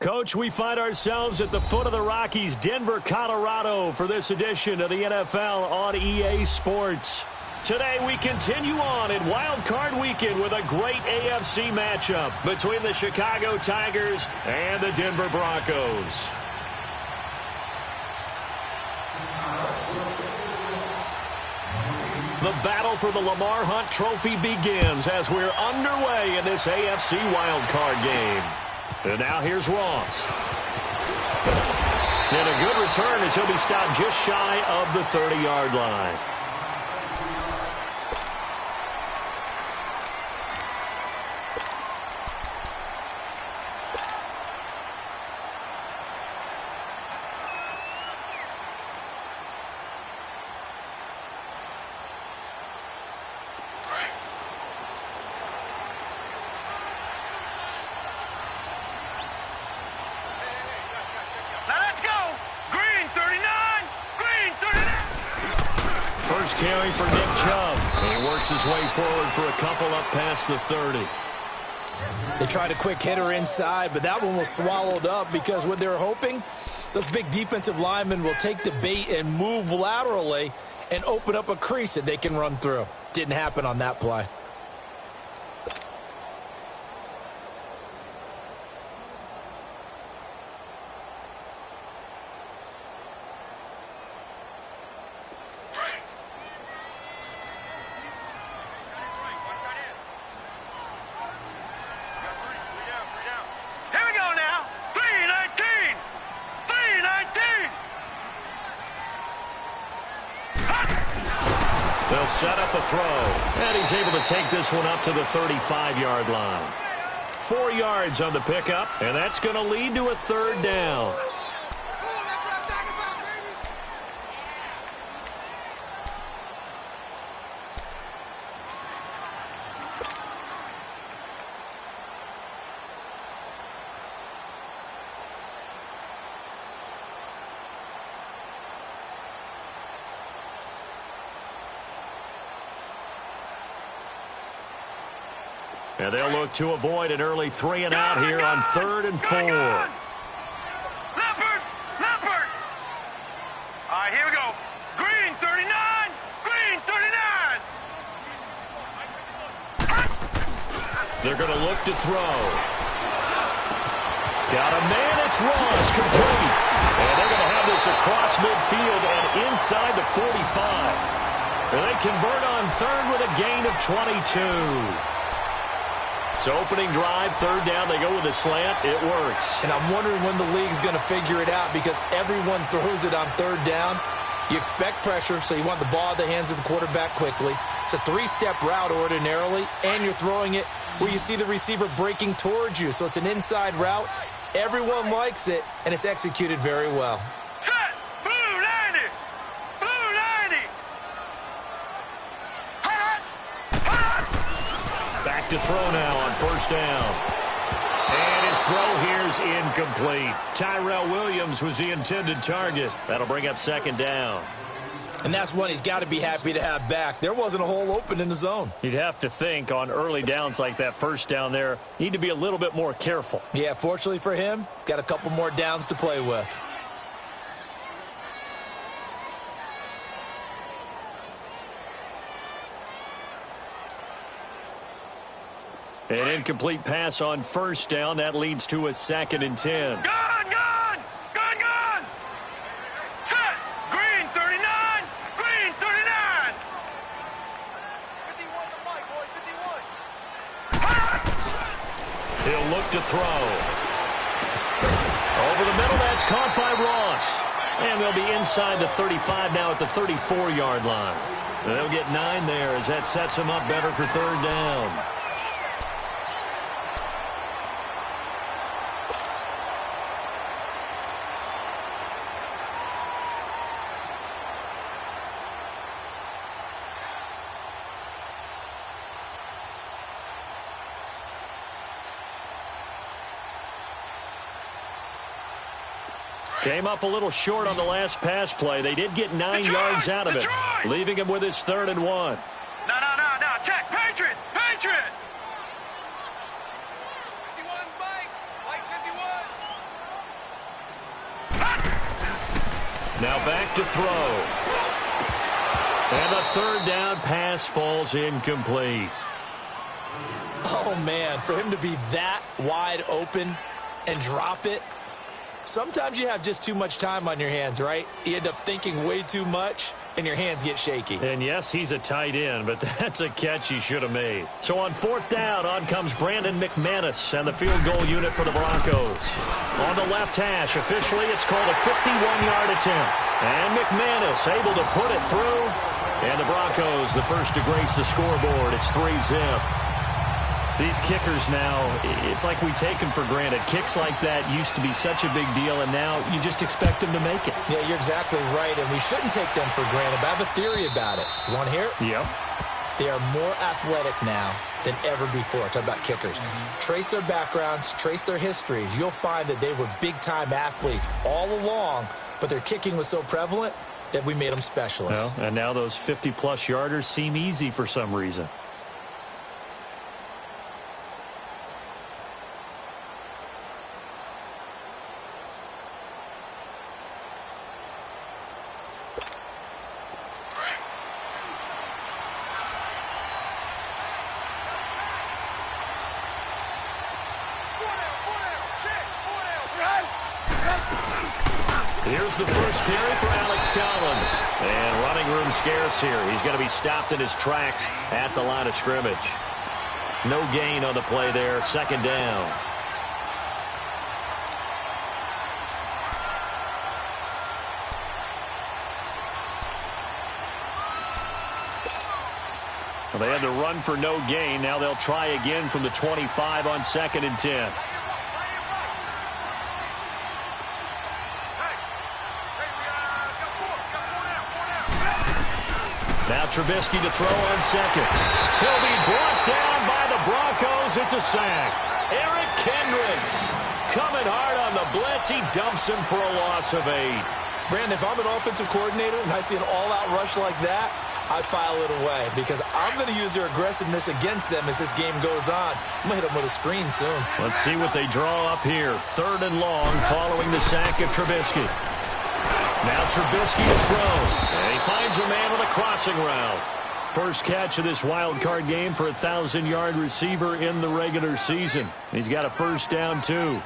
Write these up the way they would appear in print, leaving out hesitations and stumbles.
Coach, we find ourselves at the foot of the Rockies, Denver, Colorado, for this edition of the NFL on EA Sports. Today we continue on in Wild Card Weekend with a great AFC matchup between the Chicago Tigers and the Denver Broncos. The battle for the Lamar Hunt Trophy begins as we're underway in this AFC Wild Card game. And now here's Ross. And a good return as he'll be stopped just shy of the 30-yard line. Carry for Nick Chubb. And he works his way forward for a couple up past the 30. They tried a quick hitter inside, but that one was swallowed up because what they're hoping, those big defensive linemen will take the bait and move laterally and open up a crease that they can run through. Didn't happen on that play. They'll set up a throw, and he's able to take this one up to the 35-yard line. 4 yards on the pickup, and that's going to lead to a third down. And they'll look to avoid an early 3-and-out here on 3rd and 4. Leopard! Leopard! All right, here we go. Green 39! Green 39! They're going to look to throw. Got a man, it's Ross, complete. And they're going to have this across midfield and inside the 45. And they convert on 3rd with a gain of 22. So opening drive, 3rd down, they go with a slant. It works. And I'm wondering when the league's going to figure it out because everyone throws it on 3rd down. You expect pressure, so you want the ball in the hands of the quarterback quickly. It's a 3-step route ordinarily, and you're throwing it where you see the receiver breaking towards you. So it's an inside route. Everyone likes it, and it's executed very well. Set! Blue 90! Blue 90! Hot! Hot! Back to throw now on 1st down. And his throw here's incomplete. Tyrell Williams was the intended target. That'll bring up 2nd down. And that's one he's got to be happy to have back. There wasn't a hole open in the zone. You'd have to think on early downs like that 1st down there, need to be a little bit more careful. Yeah, fortunately for him, got a couple more downs to play with. An incomplete pass on 1st down. That leads to a 2nd and 10. Gone! Gone! Gone! Gone! Set! Green 39! Green 39! 51 to Mike, boy, 51. He'll look to throw. Over the middle, that's caught by Ross. And they'll be inside the 35 now at the 34-yard line. They'll get 9 there as that sets them up better for 3rd down. Came up a little short on the last pass play. They did get 9 yards out of it, leaving him with his 3rd and 1. No. Check. Patriot. Patriot. 51, Mike. Mike 51. Now back to throw. And the third down pass falls incomplete. Oh, man, for him to be that wide open and drop it, sometimes you have just too much time on your hands, right? You end up thinking way too much, and your hands get shaky. And yes, he's a tight end, but that's a catch he should have made. So on fourth down, on comes Brandon McManus and the field goal unit for the Broncos. On the left hash, officially it's called a 51-yard attempt. And McManus able to put it through. And the Broncos, the first to grace the scoreboard. It's 3-zip. These kickers now, it's like we take them for granted. Kicks like that used to be such a big deal, and now you just expect them to make it. Yeah, you're exactly right, and we shouldn't take them for granted, but I have a theory about it. You want to hear it? Yep. They are more athletic now than ever before. Talk about kickers. Trace their backgrounds, trace their histories. You'll find that they were big-time athletes all along, but their kicking was so prevalent that we made them specialists. Well, and now those 50-plus yarders seem easy for some reason. Here's the first carry for Alex Collins. And running room scarce here. He's going to be stopped in his tracks at the line of scrimmage. No gain on the play there. Second down. Well, they had to run for no gain. Now they'll try again from the 25 on 2nd and 10. Now Trubisky to throw on second. He'll be brought down by the Broncos. It's a sack. Eric Kendricks coming hard on the blitz. He dumps him for a loss of 8. Brandon, if I'm an offensive coordinator and I see an all-out rush like that, I file it away because I'm going to use their aggressiveness against them as this game goes on. I'm going to hit them with a screen soon. Let's see what they draw up here. 3rd and long following the sack of Trubisky. Now Trubisky to throw. And he finds a man on a crossing route. First catch of this wild card game for a 1,000-yard receiver in the regular season. He's got a first down, too.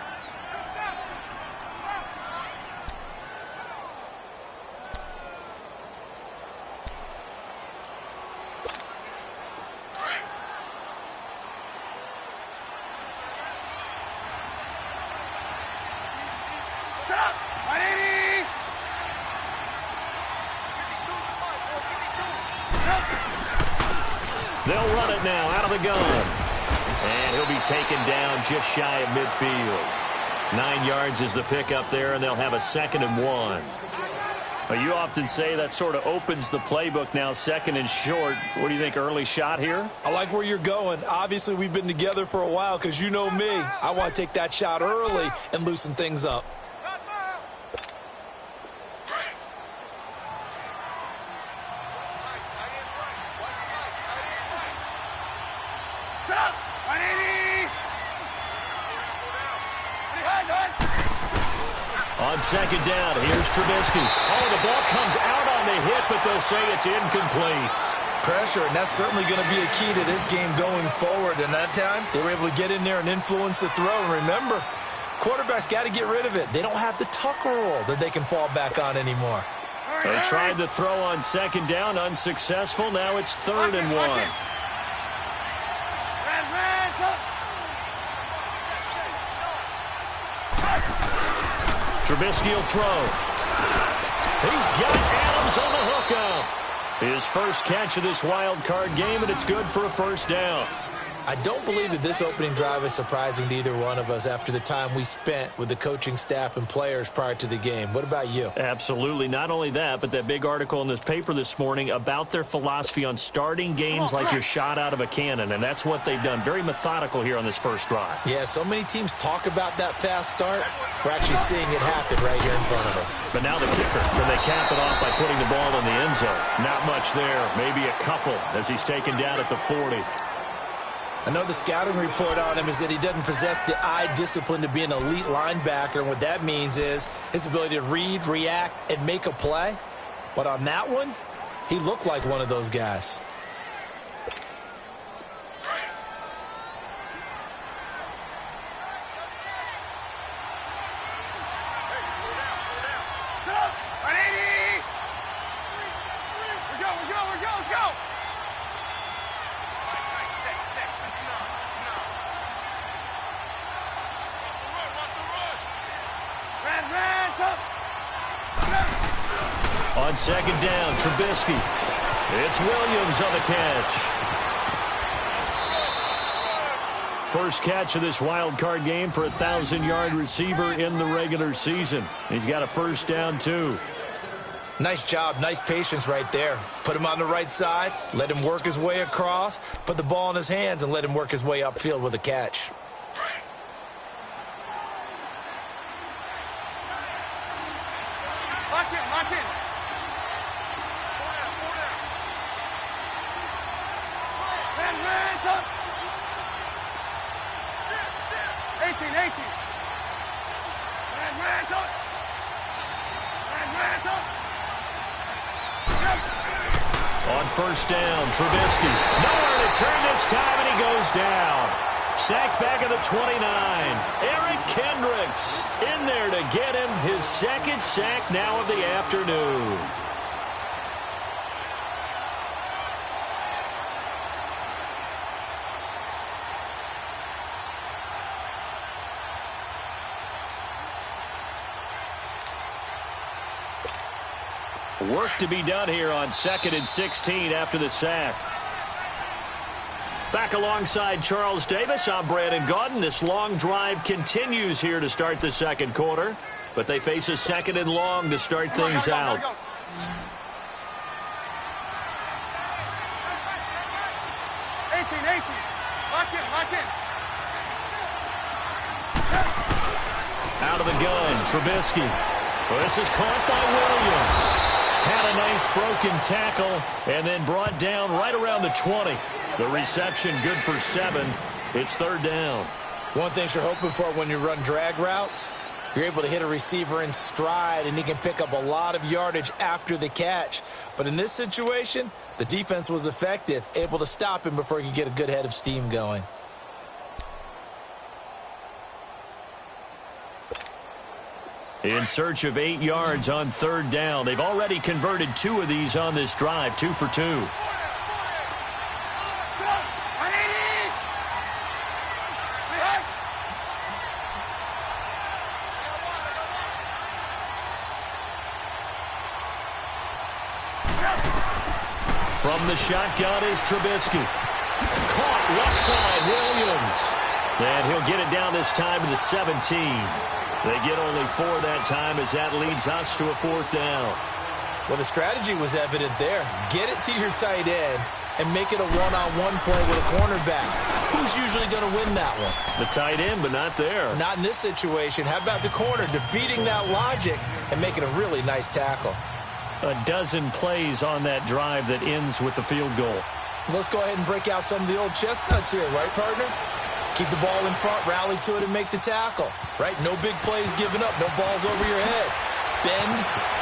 They'll run it now out of the gun. And he'll be taken down just shy of midfield. 9 yards is the pickup there, and they'll have a 2nd and 1. Well, you often say that sort of opens the playbook now, 2nd and short. What do you think, early shot here? I like where you're going. Obviously, we've been together for a while because you know me. I want to take that shot early and loosen things up. On 2nd down, here's Trubisky. Oh, the ball comes out on the hit, but they'll say it's incomplete. Pressure, and that's certainly going to be a key to this game going forward. And that time, they were able to get in there and influence the throw. And remember, quarterbacks got to get rid of it. They don't have the tuck roll that they can fall back on anymore. They tried the throw on 2nd down, unsuccessful. Now it's 3rd and 1. Trubisky will throw. He's got Adams on the hookup. His first catch of this wild card game, and it's good for a first down. I don't believe that this opening drive is surprising to either one of us after the time we spent with the coaching staff and players prior to the game. What about you? Absolutely. Not only that, but that big article in this paper this morning about their philosophy on starting games like you're shot out of a cannon, and that's what they've done. Very methodical here on this first drive. Yeah, so many teams talk about that fast start. We're actually seeing it happen right here in front of us. But now the kicker. Can they cap it off by putting the ball in the end zone? Not much there. Maybe a couple as he's taken down at the 40. I know the scouting report on him is that he doesn't possess the eye discipline to be an elite linebacker. And what that means is his ability to read, react, and make a play. But on that one, he looked like one of those guys. On second down, Trubisky. It's Williams on the catch. First catch of this wild card game for a 1,000-yard receiver in the regular season. He's got a first down, too. Nice job, nice patience right there. Put him on the right side, let him work his way across, put the ball in his hands, and let him work his way upfield with a catch. Lock in, lock in. 18. On first down, Trubisky. Nowhere to turn this time, and he goes down. Sacked back at the 29. Eric Kendricks in there to get him his second sack now of the afternoon. Work to be done here on 2nd and 16 after the sack. Back alongside Charles Davis, I'm Brandon Gaudin. This long drive continues here to start the second quarter, but they face a 2nd and long to start things out. 18. Lock in. Out of the gun, Trubisky. Well, this is caught by Williams. Had a nice broken tackle and then brought down right around the 20. The reception good for 7. It's third down. One thing you're hoping for when you run drag routes, you're able to hit a receiver in stride and he can pick up a lot of yardage after the catch. But in this situation, the defense was effective, able to stop him before he could get a good head of steam going. In search of 8 yards on third down. They've already converted 2 of these on this drive, 2 for 2. From the shotgun is Trubisky. Caught left side, Williams. And he'll get it down this time to the 17. They get only 4 that time as that leads us to a 4th down. Well, the strategy was evident there. Get it to your tight end and make it a one-on-one play with a cornerback. Who's usually going to win that one? The tight end, but not there. Not in this situation. How about the corner defeating that logic and making a really nice tackle? A dozen plays on that drive that ends with the field goal. Let's go ahead and break out some of the old chestnuts here, right, partner? Keep the ball in front, rally to it, and make the tackle. Right? No big plays given up. No balls over your head. Bend,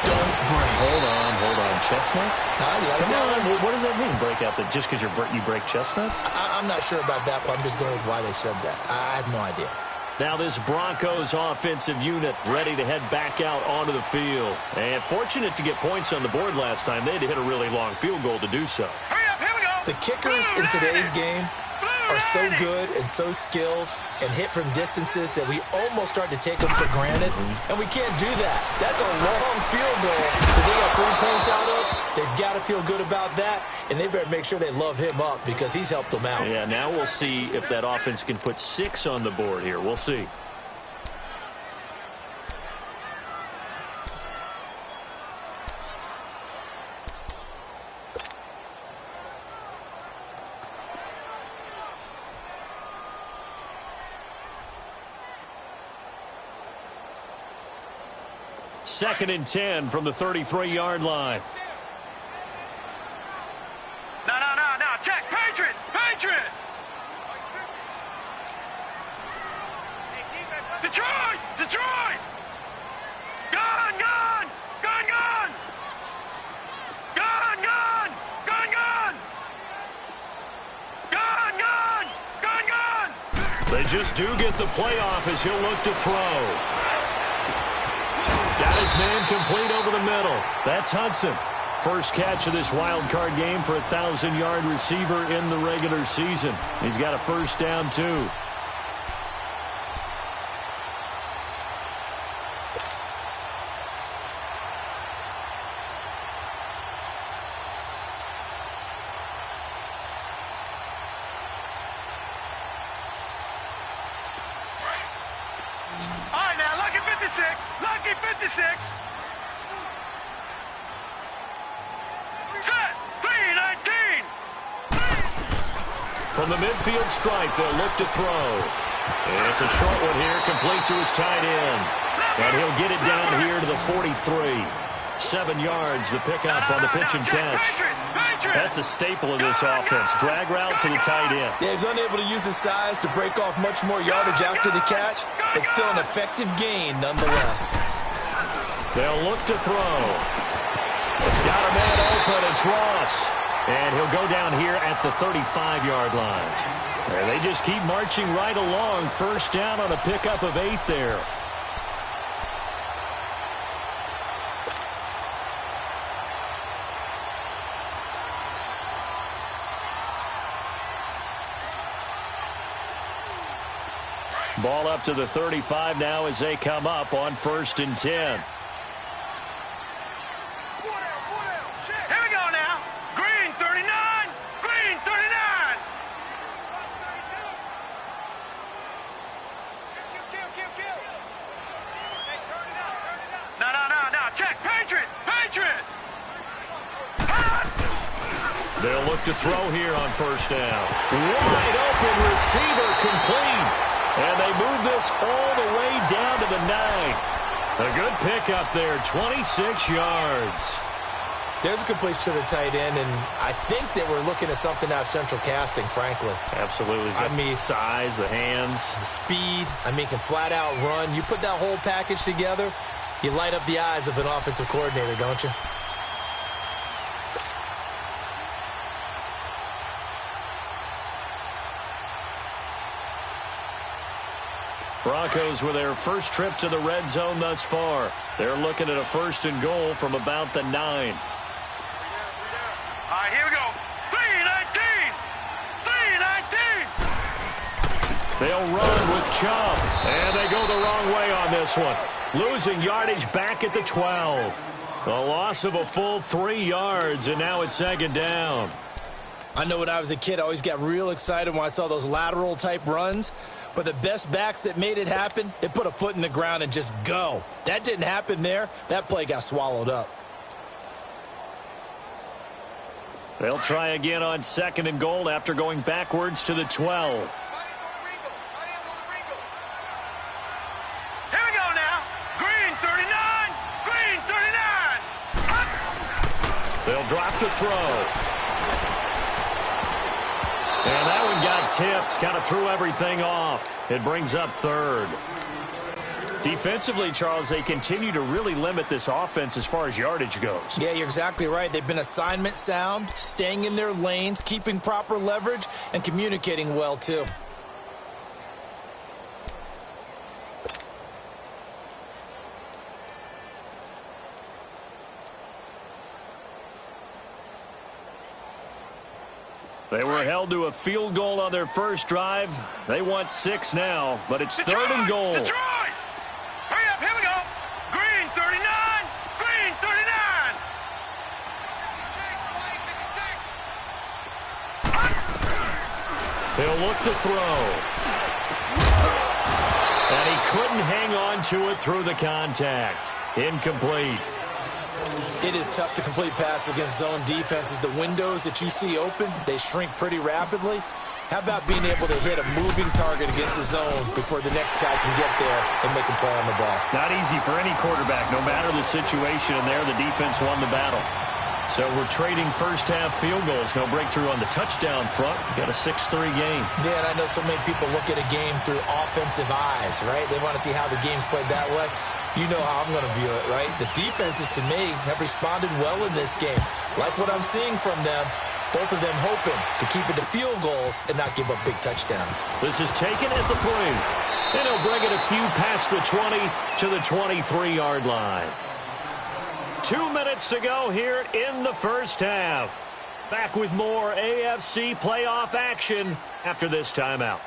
don't break. Hold on. Chestnuts? You like that one? What does that mean, break out? That just because you break chestnuts? I'm not sure about that, but I'm just going with why they said that. I have no idea. Now this Broncos offensive unit ready to head back out onto the field. And fortunate to get points on the board last time. They had to hit a really long field goal to do so. Hurry up, here we go. The kickers in today's game are so good and so skilled and hit from distances that we almost start to take them for granted, and we can't do that. That's a long field goal that they got 3 points out of. They've got to feel good about that, and they better make sure they love him up because he's helped them out. Yeah, now we'll see if that offense can put 6 on the board here. We'll see. Second and 10 from the 33-yard line. No. Check. Patriot. Detroit! Detroit! Gun, gun! Gun, gun! Gun, gun! Gun, gun! Gun, gun! Gun, gun! They just do get the playoff as he'll look to throw. Got his man complete over the middle. That's Hudson. First catch of this wild card game for a 1,000-yard receiver in the regular season. He's got a first down, too. All right, now, lucky 56. Lucky 56. Set. 3-19. From the midfield stripe, they'll look to throw. And it's a short one here, complete to his tight end. And he'll get it down here to the 43. 7 yards, the pickup on the pitch and catch. That's a staple of this offense. Drag route to the tight end. Yeah, he's unable to use his size to break off much more yardage after the catch. It's still an effective gain nonetheless. They'll look to throw. Got a man open. It's Ross. And he'll go down here at the 35-yard line. And they just keep marching right along. First down on a pickup of 8 there. Ball up to the 35 now as they come up on 1st and 10. Here we go now. Green 39. Green 39. No. Check. Patriot. Patriot. They'll look to throw here on 1st down. Wide open receiver complete. And they move this all the way down to the 9. A good pickup there, 26 yards. There's a completion to the tight end, and I think that we're looking at something out of central casting, frankly. Absolutely. I mean, size, the hands. Speed, can flat out run. You put that whole package together, you light up the eyes of an offensive coordinator, don't you? Broncos with their first trip to the red zone thus far. They're looking at a 1st and goal from about the 9. All right, here we go. 3-19. 3-19. They'll run with Chubb. And they go the wrong way on this one. Losing yardage back at the 12. A loss of a full 3 yards, and now it's 2nd down. I know when I was a kid, I always got real excited when I saw those lateral-type runs. But the best backs that made it happen, they put a foot in the ground and just go. That didn't happen there. That play got swallowed up. They'll try again on 2nd and goal after going backwards to the 12. Here we go now. Green 39. Green 39. They'll drop to throw. And that one got tipped, kind of threw everything off. It brings up 3rd. Defensively, Charles, they continue to really limit this offense as far as yardage goes. Yeah, you're exactly right. They've been assignment sound, staying in their lanes, keeping proper leverage, and communicating well, too. They were held to a field goal on their first drive. They want 6 now, but it's 3rd and goal. Detroit! Hurry up, here we go. Green 39. Green 39. 56. They'll look to throw. And he couldn't hang on to it through the contact. Incomplete. It is tough to complete passes against zone defenses. The windows that you see open, they shrink pretty rapidly. How about being able to hit a moving target against a zone before the next guy can get there and make a play on the ball? Not easy for any quarterback, no matter the situation, and there the defense won the battle. So we're trading first-half field goals. No breakthrough on the touchdown front. Got a 6-3 game. Yeah, and I know so many people look at a game through offensive eyes, right? They want to see how the game's played that way. You know how I'm going to view it, right? The defenses, to me, have responded well in this game. Like what I'm seeing from them, both of them hoping to keep it to field goals and not give up big touchdowns. This is taken at the 3. And he'll bring it a few past the 20 to the 23-yard line. 2 minutes to go here in the first half. Back with more AFC playoff action after this timeout.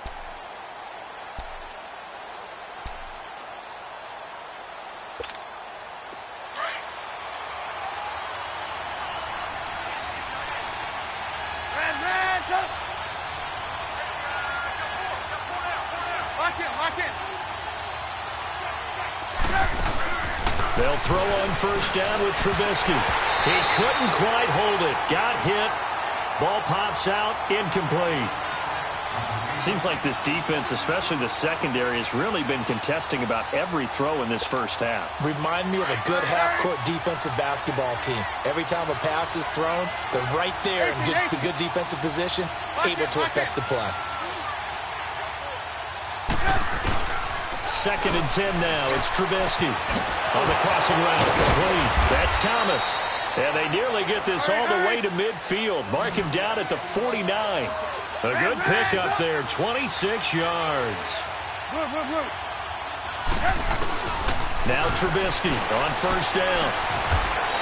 They'll throw on first down with Trubisky. He couldn't quite hold it. Got hit. Ball pops out. Incomplete. Seems like this defense, especially the secondary, has really been contesting about every throw in this first half. Remind me of a good half-court defensive basketball team. Every time a pass is thrown, they're right there and gets the good defensive position, able to affect the play. 2nd and 10 now. It's Trubisky on the crossing route. Complete. That's Thomas. And they nearly get this all the way to midfield. Mark him down at the 49. A good pickup there. 26 yards. Now Trubisky on first down.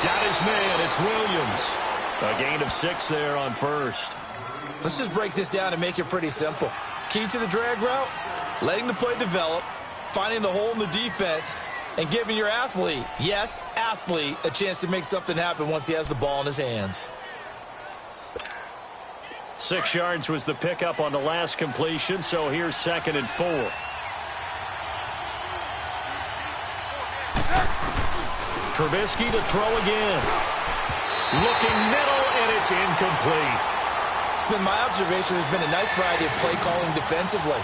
Got his man. It's Williams. A gain of 6 there on first. Let's just break this down and make it pretty simple. Key to the drag route, letting the play develop, finding the hole in the defense, and giving your athlete, yes, athlete, a chance to make something happen once he has the ball in his hands. 6 yards was the pickup on the last completion, so here's 2nd and 4. Trubisky to throw again. Looking middle, and it's incomplete. It's been my observation there's been a nice variety of play calling defensively.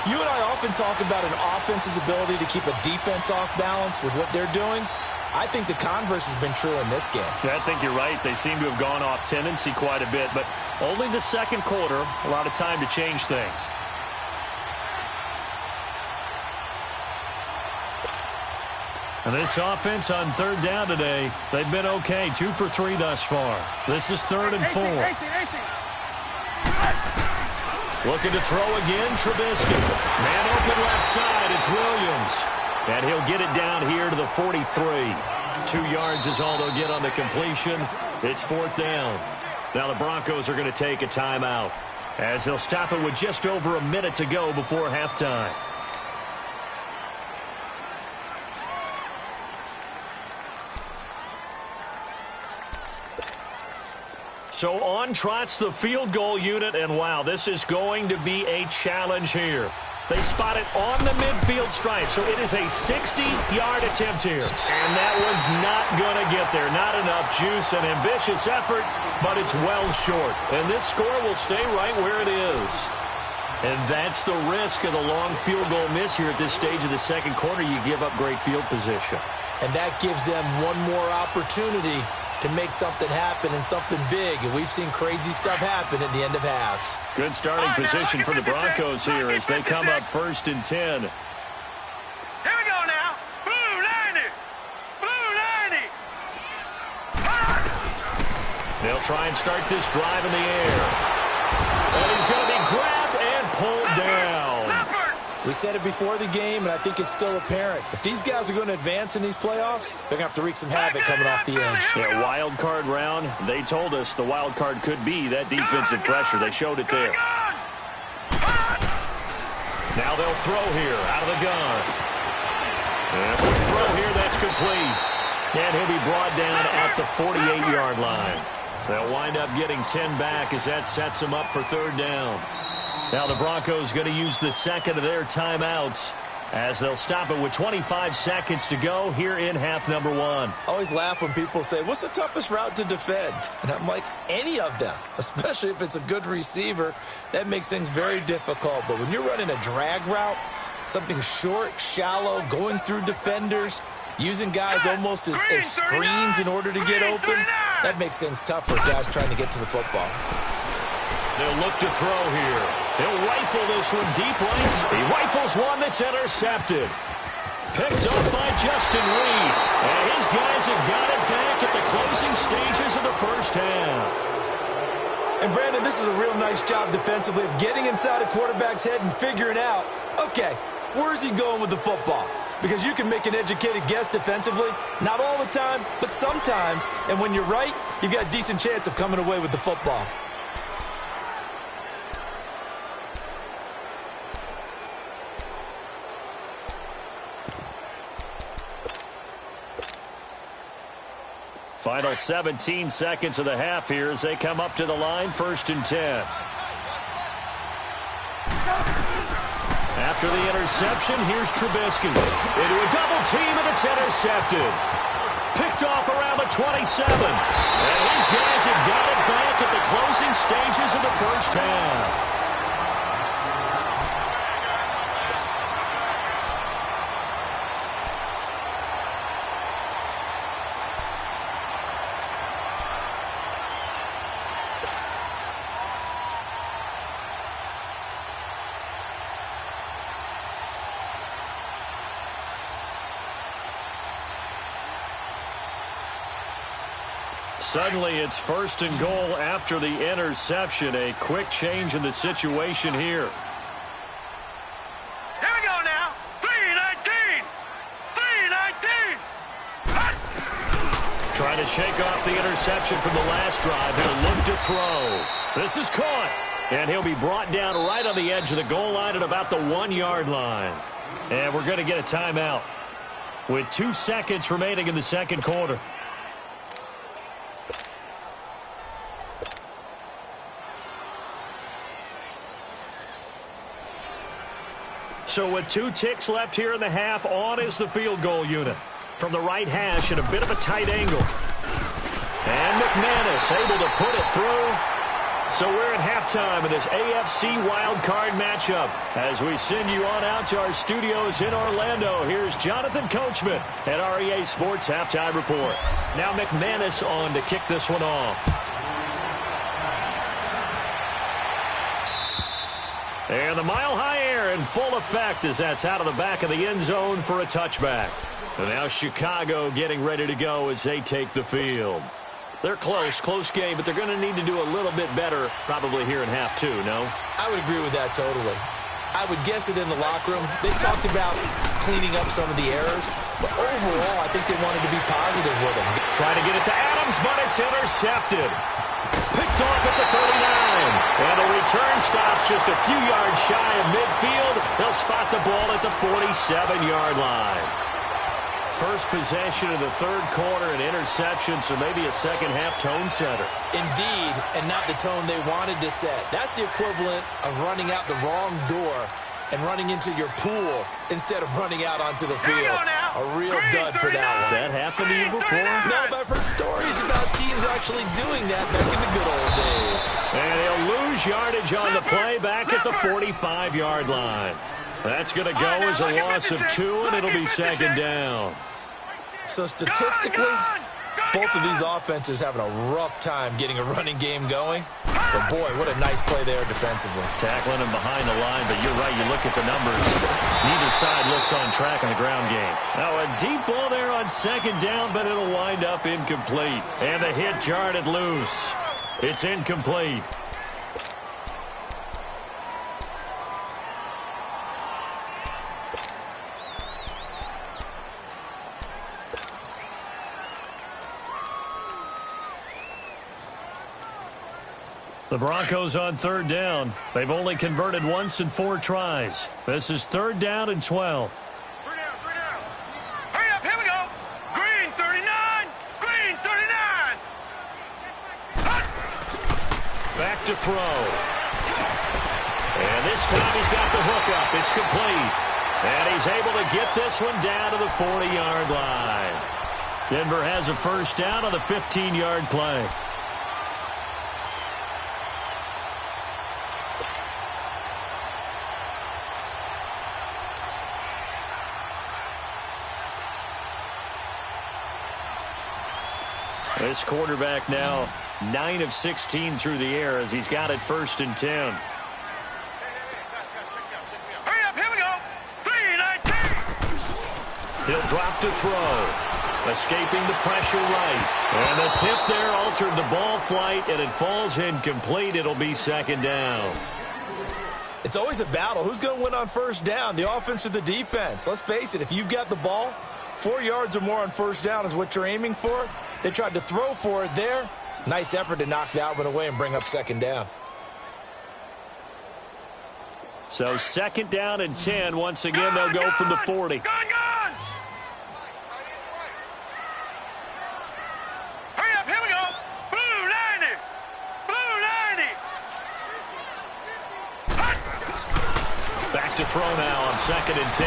You and I often talk about an offense's ability to keep a defense off balance with what they're doing. I think the converse has been true in this game. Yeah, I think you're right. They seem to have gone off tendency quite a bit, but only the second quarter, a lot of time to change things. And this offense on 3rd down today, they've been okay. 2 for 3 thus far. This is 3rd and 4. Looking to throw again, Trubisky. Man open left side, it's Williams. And he'll get it down here to the 43. 2 yards is all they'll get on the completion. It's 4th down. Now the Broncos are going to take a timeout, as they'll stop it with just over a minute to go before halftime. So on trots the field goal unit, and wow, this is going to be a challenge here. They spot it on the midfield stripe, so it is a 60-yard attempt here. And that one's not going to get there. Not enough juice, an ambitious effort, but it's well short. And this score will stay right where it is. And that's the risk of the long field goal miss here at this stage of the second quarter. You give up great field position. And that gives them one more opportunity to make something happen and something big. And we've seen crazy stuff happen at the end of halves. Good starting position for the Broncos here as they come up 1st and 10. Here we go now. Blue 90. Blue 90. They'll try and start this drive in the air. And he's going to be grabbed and pulled down. We said it before the game, and I think it's still apparent. If these guys are going to advance in these playoffs, they're going to have to wreak some havoc coming off the edge. Yeah, wild card round. They told us the wild card could be that defensive pressure. They showed it there. Now they'll throw here out of the gun. And the throw here, that's complete. And he'll be brought down at the 48-yard line. They'll wind up getting 10 back as that sets them up for 3rd down. Now the Broncos going to use the second of their timeouts as they'll stop it with 25 seconds to go here in half number 1. I always laugh when people say, what's the toughest route to defend? And I'm like, any of them, especially if it's a good receiver. That makes things very difficult. But when you're running a drag route, something short, shallow, going through defenders, using guys almost as screens in order to get open, That makes things tough for guys trying to get to the football. They'll look to throw here. He'll rifle this one deep right. He rifles one that's intercepted. Picked up by Justin Reed. And his guys have got it back at the closing stages of the first half. And Brandon, this is a real nice job defensively of getting inside a quarterback's head and figuring out, okay, where's he going with the football? Because you can make an educated guess defensively, not all the time, but sometimes. And when you're right, you've got a decent chance of coming away with the football. Final 17 seconds of the half here as they come up to the line, 1st and 10. After the interception, here's Trubisky. Into a double team, and it's intercepted. Picked off around the 27. And his guys have got it back at the closing stages of the first half. Suddenly, it's 1st and goal after the interception. A quick change in the situation here. Here we go now. 3-19. 3-19. Trying to shake off the interception from the last drive. He'll look to throw. This is caught. And he'll be brought down right on the edge of the goal line at about the 1-yard line. And we're going to get a timeout with 2 seconds remaining in the second quarter. So with 2 ticks left here in the half, on is the field goal unit. From the right hash at a bit of a tight angle. And McManus able to put it through. So we're at halftime in this AFC wildcard matchup. As we send you on out to our studios in Orlando, here's Jonathan Coachman at REA Sports Halftime Report. Now McManus on to kick this one off. And the mile-high air in full effect as that's out of the back of the end zone for a touchback. And now Chicago getting ready to go as they take the field. They're close game, but they're going to need to do a little bit better probably here in half 2, no? I would agree with that totally. I would guess it in the locker room. They talked about cleaning up some of the errors, but overall I think they wanted to be positive with them. Trying to get it to Adams, but it's intercepted. Picked off at the 39. And the return stops just a few yards shy of midfield. They'll spot the ball at the 47-yard line. First possession of the third quarter, an interception, so maybe a second-half tone setter. Indeed, and not the tone they wanted to set. That's the equivalent of running out the wrong door and running into your pool instead of running out onto the field. A real dud for that one. Has that happened to you before? No, but I've heard stories about teams actually doing that back in the good old days. And he'll lose yardage on the play back at the 45-yard line. That's going to go as a loss of 2, and it'll be second down. So statistically, both of these offenses having a rough time getting a running game going. But boy, what a nice play there defensively. Tackling him behind the line, but you're right, you look at the numbers. Neither side looks on track in the ground game. Now a deep ball there on second down, but it'll wind up incomplete. And the hit jarred it loose. It's incomplete. The Broncos on third down. They've only converted once in 4 tries. This is 3rd down and 12. 3 down. Hurry up, here we go. Green 39. Green 39. Back to throw. And this time he's got the hook up. It's complete. And he's able to get this one down to the 40-yard line. Denver has a first down on the 15-yard play. This quarterback now 9 of 16 through the air as he's got it 1st and 10. Hurry up, here we go. 3-19. He'll drop to throw. Escaping the pressure right. And the tip there altered the ball flight, and it falls incomplete. It'll be 2nd down. It's always a battle. Who's going to win on 1st down, the offense or the defense? Let's face it, if you've got the ball, 4 yards or more on 1st down is what you're aiming for. They tried to throw for it there. Nice effort to knock that one away and bring up 2nd down. So 2nd down and 10. Once again, they'll go from the 40. Gun! Hurry up, here we go. Blue 90. Blue 90. Back to throw now on 2nd and 10.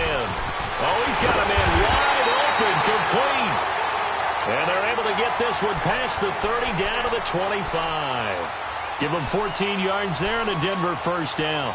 Oh, he's got a man wide open, complete. And they're able to get this one past the 30 down to the 25. Give them 14 yards there and a Denver 1st down.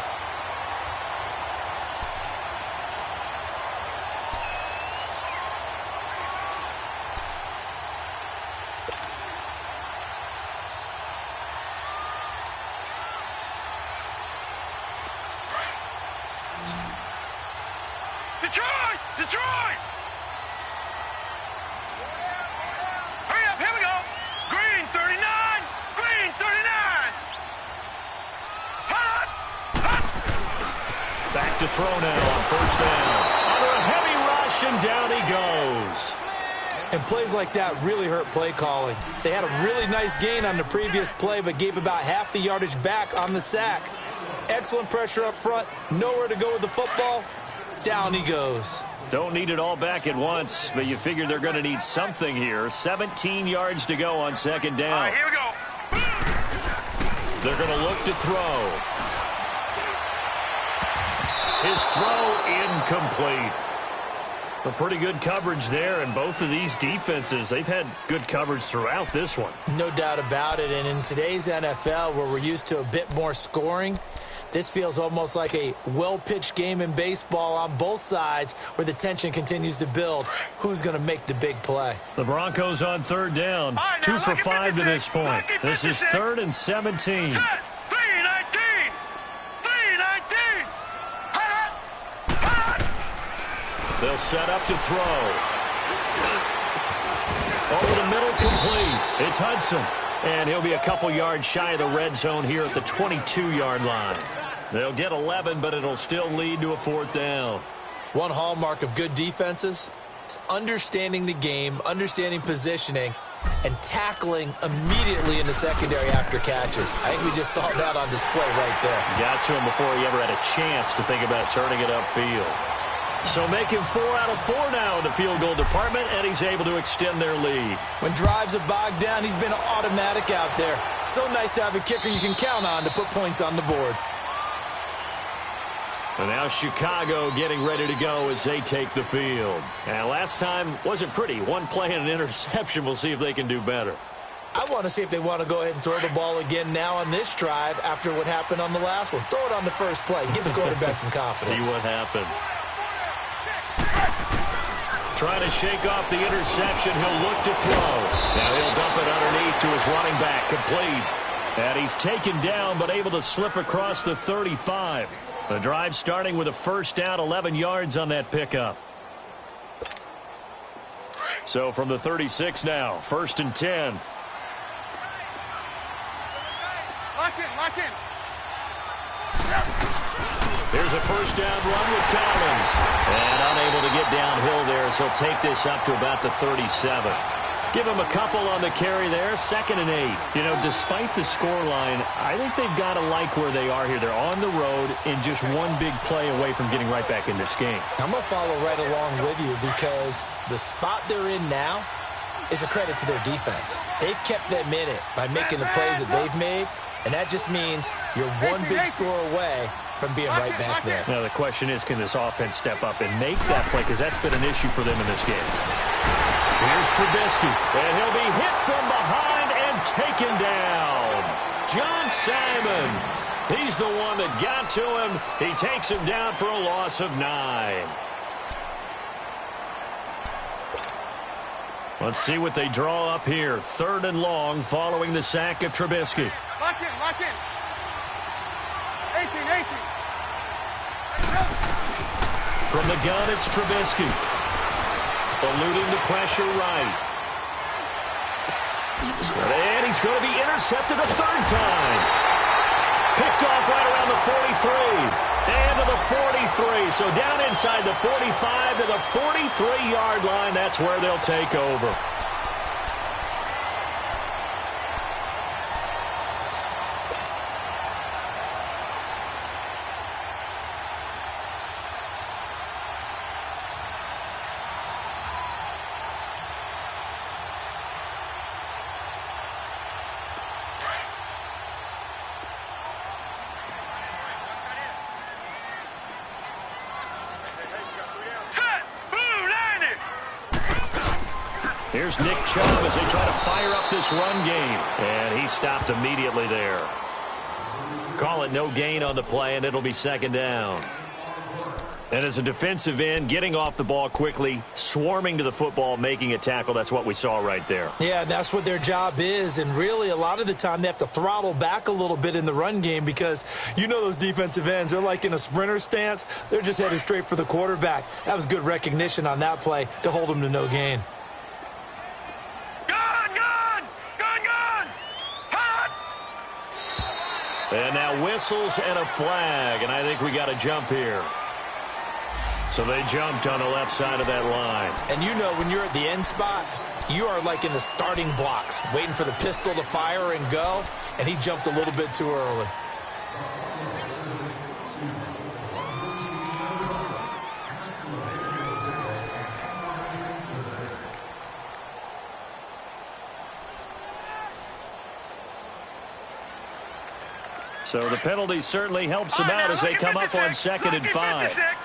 Detroit! Hurry up, here we go. Green 39. Green 39. Hot! Back to throw now on 1st down. Under a heavy rush, and down he goes. And plays like that really hurt play calling. They had a really nice gain on the previous play, but gave about half the yardage back on the sack. Excellent pressure up front. Nowhere to go with the football. Down he goes. Don't need it all back at once, but you figure they're going to need something here. 17 yards to go on 2nd down. All right, here we go. They're going to look to throw. His throw incomplete. A pretty good coverage there, and both of these defenses, they've had good coverage throughout this one. No doubt about it, and in today's NFL, where we're used to a bit more scoring, this feels almost like a well-pitched game in baseball on both sides where the tension continues to build. Who's going to make the big play? The Broncos on 3rd down. Right, 2 now, for 5 to this point. This is 3rd and 17. Set. 3-19. 3-19. Hot! They'll set up to throw. Over the middle, complete. It's Hudson. And he'll be a couple yards shy of the red zone here at the 22-yard line. They'll get 11, but it'll still lead to a 4th down. One hallmark of good defenses is understanding the game, understanding positioning, and tackling immediately in the secondary after catches. I think we just saw that on display right there. Got to him before he ever had a chance to think about turning it upfield. So making 4 out of 4 now in the field goal department, and he's able to extend their lead. When drives are bogged down, he's been automatic out there. So nice to have a kicker you can count on to put points on the board. And now Chicago getting ready to go as they take the field. And last time wasn't pretty. One play and an interception. We'll see if they can do better. I want to see if they want to go ahead and throw the ball again now on this drive after what happened on the last one. Throw it on the first play. Give the quarterback some confidence. See what happens. Trying to shake off the interception. He'll look to throw. Now he'll dump it underneath to his running back. Complete. And he's taken down but able to slip across the 35. The drive starting with a 1st down, 11 yards on that pickup. So from the 36 now, 1st and 10. Lock in. Here's a 1st down run with Collins. And unable to get downhill there, so he'll take this up to about the 37. Give him a couple on the carry there, 2nd and 8. You know, despite the scoreline, I think they've got to like where they are here. They're on the road and just one big play away from getting right back in this game. I'm going to follow right along with you because the spot they're in now is a credit to their defense. They've kept them in it by making the plays that they've made, and that just means you're one big score away from being right back there. Now the question is, can this offense step up and make that play? Because that's been an issue for them in this game. Here's Trubisky, and he'll be hit from behind and taken down. John Simon, he's the one that got to him. He takes him down for a loss of 9. Let's see what they draw up here. 3rd and long following the sack of Trubisky. Lock in, lock in. 18. From the gun, it's Trubisky. Eluding the pressure right. And he's going to be intercepted a 3rd time. Picked off right around the 43. And to the 43. So down inside the 45 to the 43-yard line. That's where they'll take over. Here's Nick Chubb as they try to fire up this run game. And he stopped immediately there. Call it no gain on the play, and it'll be 2nd down. And as a defensive end, getting off the ball quickly, swarming to the football, making a tackle, that's what we saw right there. Yeah, that's what their job is. And really, a lot of the time, they have to throttle back a little bit in the run game because you know those defensive ends, they're like in a sprinter stance. They're just headed straight for the quarterback. That was good recognition on that play to hold them to no gain. And now whistles and a flag, and I think we got a jump here. So they jumped on the left side of that line. And you know when you're at the end spot, you are like in the starting blocks, waiting for the pistol to fire and go, and he jumped a little bit too early. So the penalty certainly helps them out as they come up on 2nd and 5. Set.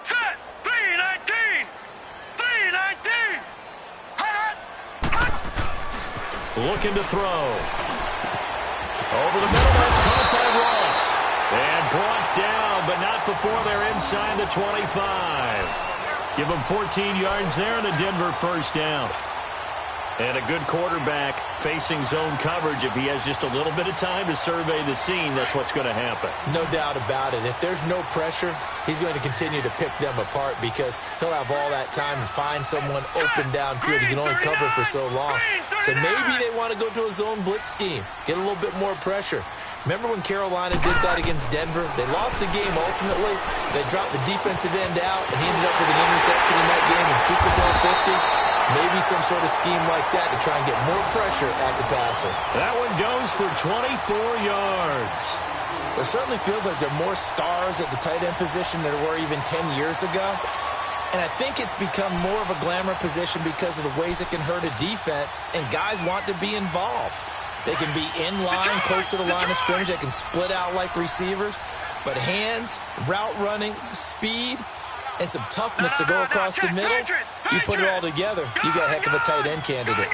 3-19. 3-19. Looking to throw. Over the middle, that's caught by Ross. And brought down, but not before they're inside the 25. Give them 14 yards there and a Denver 1st down. And a good quarterback facing zone coverage. If he has just a little bit of time to survey the scene, that's what's going to happen. No doubt about it. If there's no pressure, he's going to continue to pick them apart because he'll have all that time to find someone open downfield. He can only cover for so long. So maybe they want to go to a zone blitz scheme, get a little bit more pressure. Remember when Carolina did that against Denver? They lost the game ultimately. They dropped the defensive end out, and he ended up with an interception in that game in Super Bowl 50. Maybe some sort of scheme like that to try and get more pressure at the passer. That one goes for 24 yards. It certainly feels like there are more stars at the tight end position than there were even 10 years ago. And I think it's become more of a glamour position because of the ways it can hurt a defense, and guys want to be involved. They can be in line, close to the line of scrimmage. They can split out like receivers. But hands, route running, speed, and some toughness to go across the middle, you put it all together, you got a heck of a tight end candidate.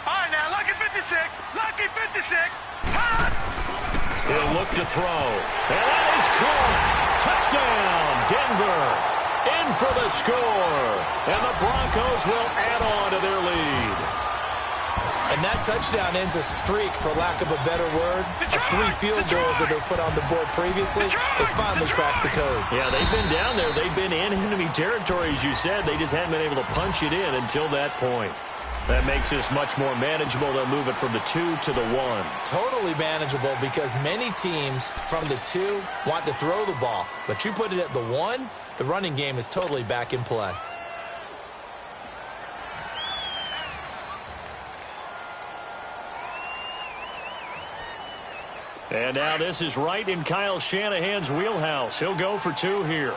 All right, now, lucky 56. Lucky 56. He'll look to throw. And that is caught. Touchdown, Denver. In for the score. And the Broncos will add on to their lead. And that touchdown ends a streak, for lack of a better word, of 3 field goals that they put on the board previously. They finally cracked the code. Yeah, they've been down there. They've been in enemy territory, as you said. They just hadn't been able to punch it in until that point. That makes this much more manageable. They'll move it from the 2 to the 1. Totally manageable because many teams from the 2 want to throw the ball. But you put it at the 1, the running game is totally back in play. And now this is right in Kyle Shanahan's wheelhouse. He'll go for 2 here.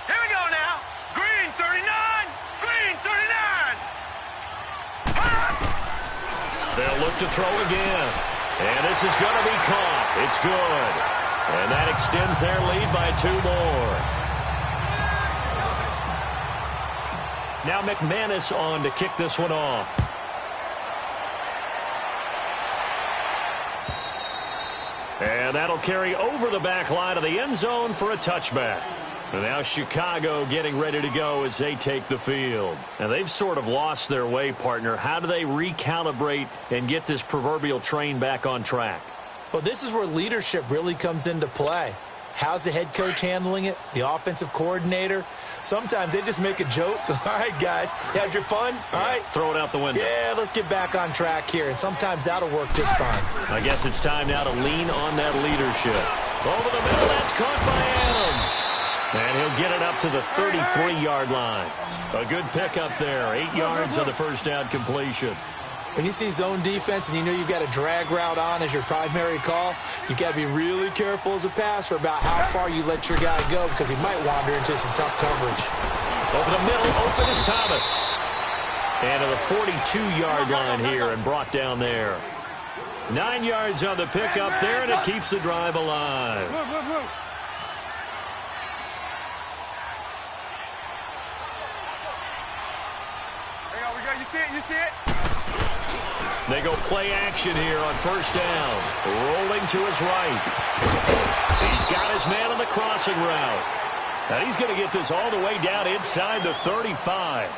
Here we go now. Green 39. Green 39. They'll look to throw again. And this is going to be caught. It's good. And that extends their lead by 2 more. Now McManus on to kick this one off. And that'll carry over the back line of the end zone for a touchback. And now Chicago getting ready to go as they take the field. And they've sort of lost their way, partner. How do they recalibrate and get this proverbial train back on track? Well, this is where leadership really comes into play. How's the head coach handling it? The offensive coordinator? Sometimes they just make a joke. All right, guys, you had your fun? All right. Throw it out the window. Yeah, let's get back on track here. And sometimes that'll work just fine. I guess it's time now to lean on that leadership. Over the middle, that's caught by Adams. And he'll get it up to the 33-yard line. A good pickup there. 8 yards on the first down completion. When you see zone defense and you know you've got a drag route on as your primary call, you've got to be really careful as a passer about how far you let your guy go because he might wander into some tough coverage. Over the middle, open is Thomas. And to the 42-yard line here and brought down there. 9 yards on the pickup there, and it keeps the drive alive. You see it? They go play action here on first down. Rolling to his right. He's got his man on the crossing route. And he's going to get this all the way down inside the 35.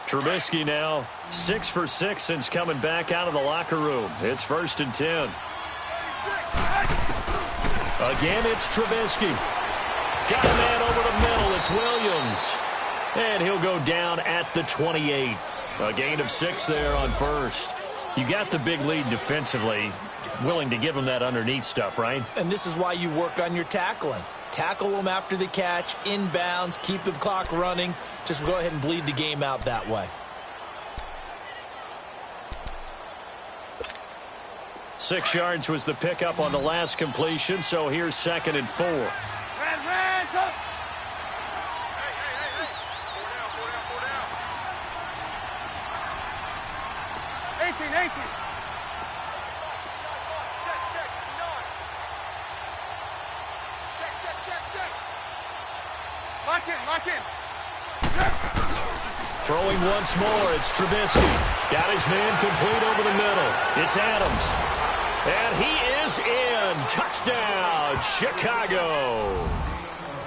Trubisky now 6 for 6 since coming back out of the locker room. It's 1st and 10. Again, it's Trubisky. Got a man over the middle. It's Williams. And he'll go down at the 28. A gain of 6 there on first. You got the big lead defensively. Willing to give him that underneath stuff, right? And this is why you work on your tackling. Tackle them after the catch, inbounds, keep the clock running. Just go ahead and bleed the game out that way. 6 yards was the pickup on the last completion, so here's 2nd and 4. Red, up. Hey, 18. Check. Lock in. Throwing once more, it's Trubisky. Got his man complete over the middle. It's Adams. And he is in. Touchdown, Chicago.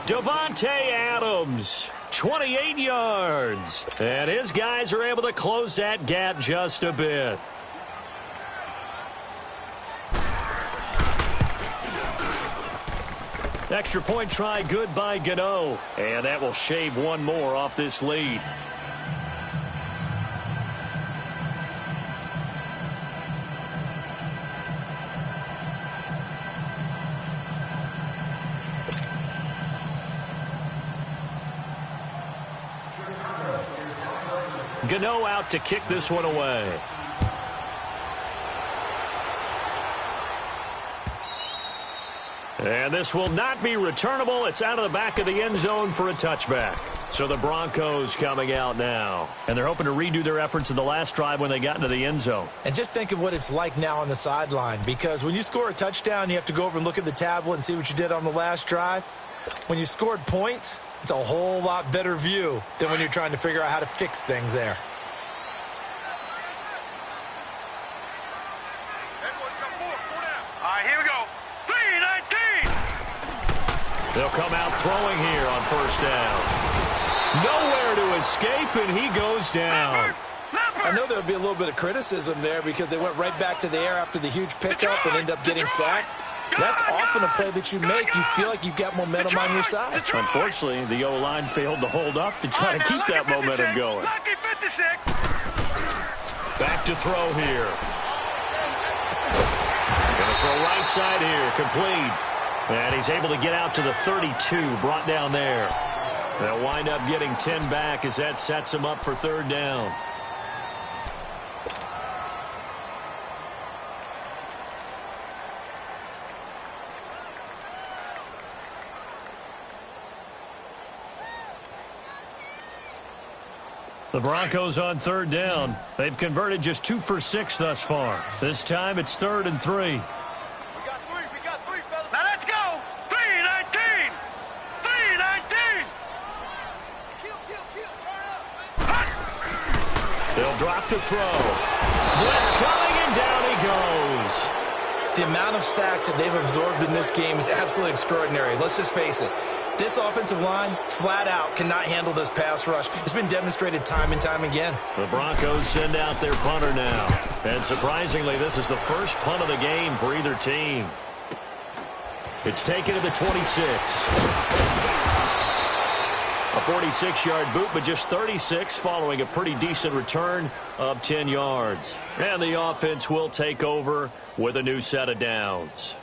Davante Adams, 28 yards. And his guys are able to close that gap just a bit. Extra point try good by Gano. And that will shave one more off this lead. Gano out to kick this one away. And this will not be returnable. It's out of the back of the end zone for a touchback. So the Broncos coming out now. And they're hoping to redo their efforts in the last drive when they got into the end zone. And just think of what it's like now on the sideline. Because when you score a touchdown, you have to go over and look at the tablet and see what you did on the last drive. When you scored points, it's a whole lot better view than when you're trying to figure out how to fix things there. All right, here we go. 3-19. They'll come out throwing here on first down. Nowhere to escape, and he goes down. I know there would be a little bit of criticism there because they went right back to the air after the huge pickup and ended up getting sacked. That's often a play that you make. You feel like you've got momentum on your side. Unfortunately, the O-line failed to hold up to try to keep that momentum going. Back to throw here. Going to throw right side here, complete. And he's able to get out to the 32, brought down there. They'll wind up getting 10 back as that sets him up for third down. The Broncos on third down. They've converted just 2 for 6 thus far. This time it's 3rd and 3. We got three, fellas. Now let's go. 3-19. 3-19. Turn up. They'll drop to throw. Blitz coming, and down he goes. The amount of sacks that they've absorbed in this game is absolutely extraordinary. Let's just face it. This offensive line, flat out, cannot handle this pass rush. It's been demonstrated time and time again. The Broncos send out their punter now. And surprisingly, this is the first punt of the game for either team. It's taken to the 26. A 46-yard boot, but just 36 following a pretty decent return of 10 yards. And the offense will take over with a new set of downs.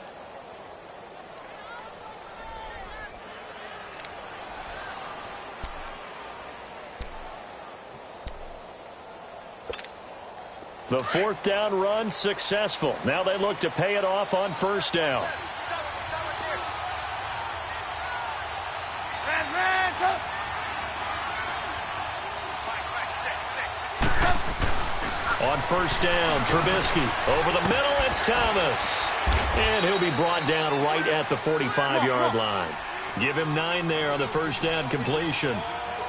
The 4th down run successful. Now they look to pay it off on 1st down. On 1st down, Trubisky. Over the middle, it's Thomas. And he'll be brought down right at the 45-yard line. Give him 9 there on the 1st down completion.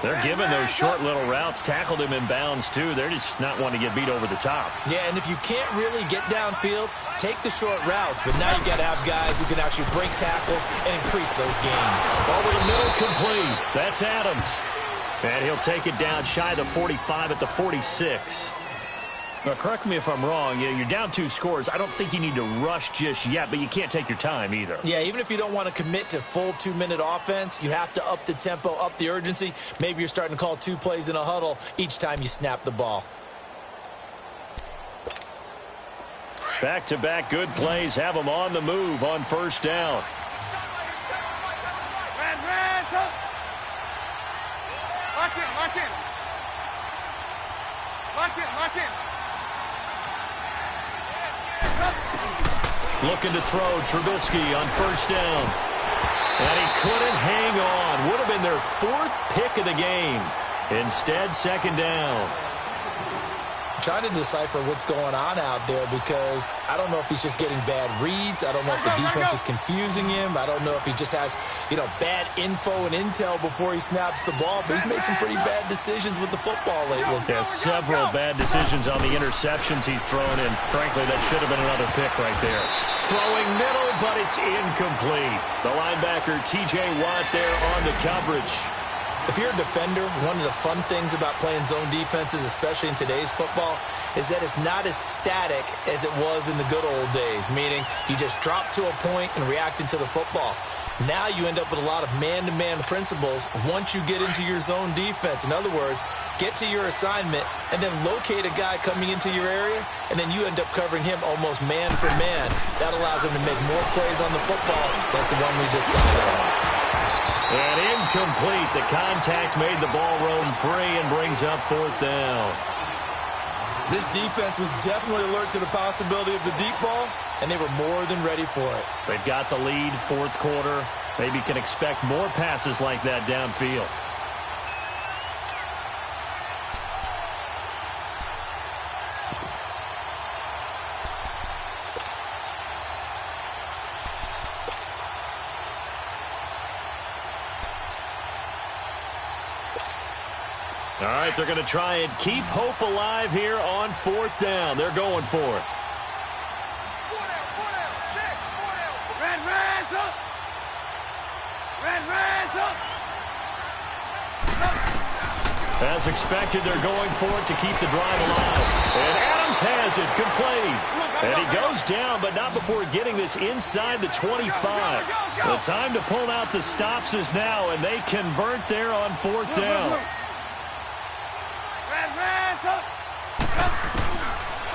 They're giving those short little routes. Tackled him in bounds, too. They're just not wanting to get beat over the top. Yeah, and if you can't really get downfield, take the short routes. But now you got to have guys who can actually break tackles and increase those gains. Over the middle, complete. That's Adams. And he'll take it down shy of the 45 at the 46. Now, correct me if I'm wrong. You're down 2 scores. I don't think you need to rush just yet, but you can't take your time either. Yeah, even if you don't want to commit to full 2-minute offense, you have to up the tempo, up the urgency. Maybe you're starting to call 2 plays in a huddle each time you snap the ball. Back-to-back good plays have them on the move on 1st down. Lock in. Looking to throw, Trubisky on 1st down. And he couldn't hang on. Would have been their 4th pick of the game. Instead, 2nd down. Trying to decipher what's going on out there because I don't know if he's just getting bad reads. I don't know if the defense is confusing him. I don't know if he just has, bad info and intel before he snaps the ball. But he's made some pretty bad decisions with the football lately. Yeah, several bad decisions on the interceptions he's thrown in. Frankly, that should have been another pick right there. Throwing middle, but it's incomplete. The linebacker, T.J. Watt, there on the coverage. If you're a defender, one of the fun things about playing zone defenses, especially in today's football, is that it's not as static as it was in the good old days, meaning you just drop to a point and react into the football. Now you end up with a lot of man-to-man principles once you get into your zone defense. In other words, get to your assignment and then locate a guy coming into your area, and then you end up covering him almost man for man. That allows him to make more plays on the football like the one we just saw there. And incomplete. The contact made the ball roam free and brings up 4th down. This defense was definitely alert to the possibility of the deep ball, and they were more than ready for it. They've got the lead, 4th quarter. Maybe can expect more passes like that downfield. All right, they're going to try and keep hope alive here on 4th down. They're going for it. 4 down, check, 4 down. Red up. Red up. As expected, they're going for it to keep the drive alive. And Adams has it, complete. And he goes down, but not before getting this inside the 25. The time to pull out the stops is now, and they convert there on 4th down.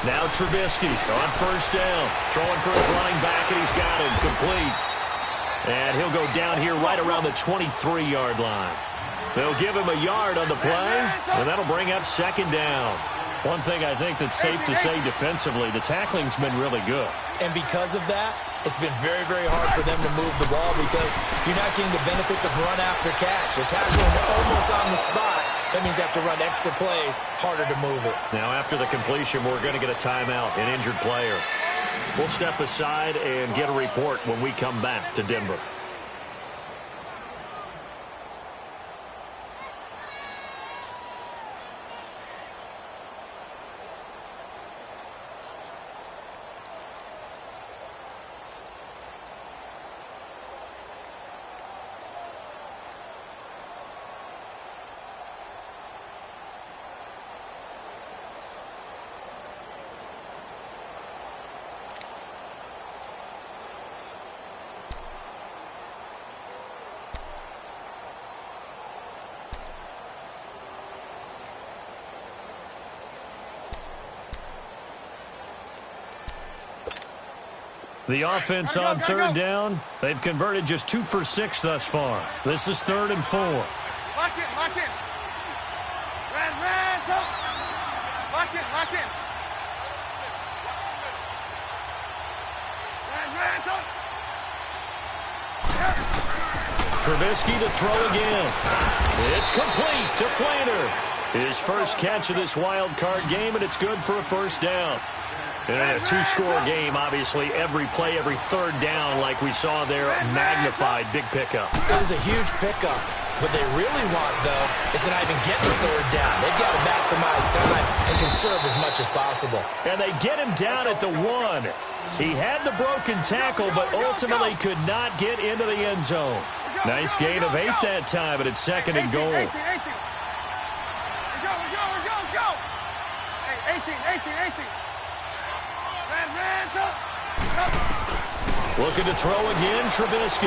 Now Trubisky on 1st down. Throwing for his running back, and he's got him complete. And he'll go down here right around the 23-yard line. They'll give him a yard on the play, and that'll bring up 2nd down. One thing I think that's safe to say defensively, the tackling's been really good. And because of that, it's been very, very hard for them to move the ball because you're not getting the benefits of run after catch. They're tackling almost on the spot, That means they have to run extra plays, harder to move it. Now, after the completion, we're going to get a timeout, an injured player. We'll step aside and get a report when we come back to Denver. The offense on third down, they've converted just 2 for 6 thus far. This is 3rd and 4. Lock in, lock in. Ran, go. Lock in, lock in. Ran, go. Trubisky to throw again. It's complete to Flanner. His first catch of this wild card game, and it's good for a first down. In a 2-score game, obviously, every play, every third down, like we saw there, magnified, big pickup. It was a huge pickup. What they really want, though, is to not even get the third down. They've got to maximize time and conserve as much as possible. And they get him down at the 1. He had the broken tackle, but ultimately could not get into the end zone. Nice gain of 8 that time, but it's 2nd and goal. 18. Go. Hey, 18. Looking to throw again, Trubisky.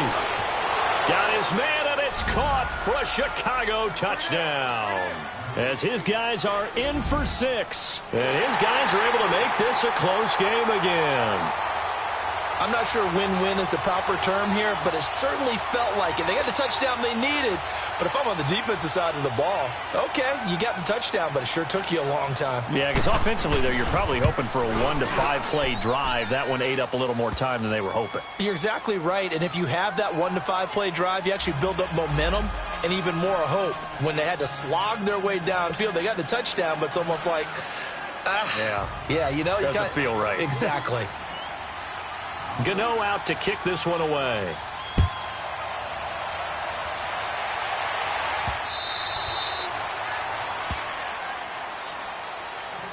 Got his man, and it's caught for a Chicago touchdown. As his guys are in for 6. And his guys are able to make this a close game again. I'm not sure win-win is the proper term here, but it certainly felt like it. They got the touchdown they needed, but if I'm on the defensive side of the ball, okay, you got the touchdown, but it sure took you a long time. Yeah, because offensively there, you're probably hoping for a 1 to 5 play drive. That one ate up a little more time than they were hoping. You're exactly right, and if you have that 1 to 5 play drive, you actually build up momentum and even more hope. When they had to slog their way downfield, they got the touchdown, but it's almost like, yeah, you know, doesn't feel right. Exactly. Gano out to kick this one away.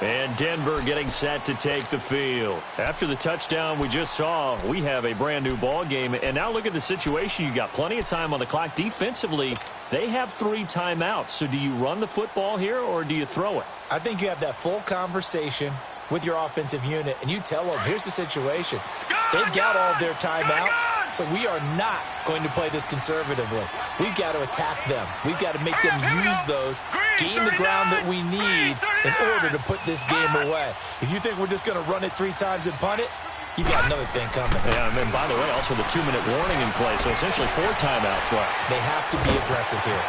And Denver getting set to take the field. After the touchdown we just saw, we have a brand new ball game. And now look at the situation. You got plenty of time on the clock. Defensively, they have 3 timeouts. So do you run the football here or do you throw it? I think you have that full conversation with your offensive unit, and you tell them, here's the situation. They've got all their timeouts, so we are not going to play this conservatively. We've got to attack them. We've got to make them use those, gain the ground that we need in order to put this game away. If you think we're just going to run it 3 times and punt it, you've got another thing coming. Yeah, and by the way, also the 2-minute warning in play, so essentially 4 timeouts left. They have to be aggressive here.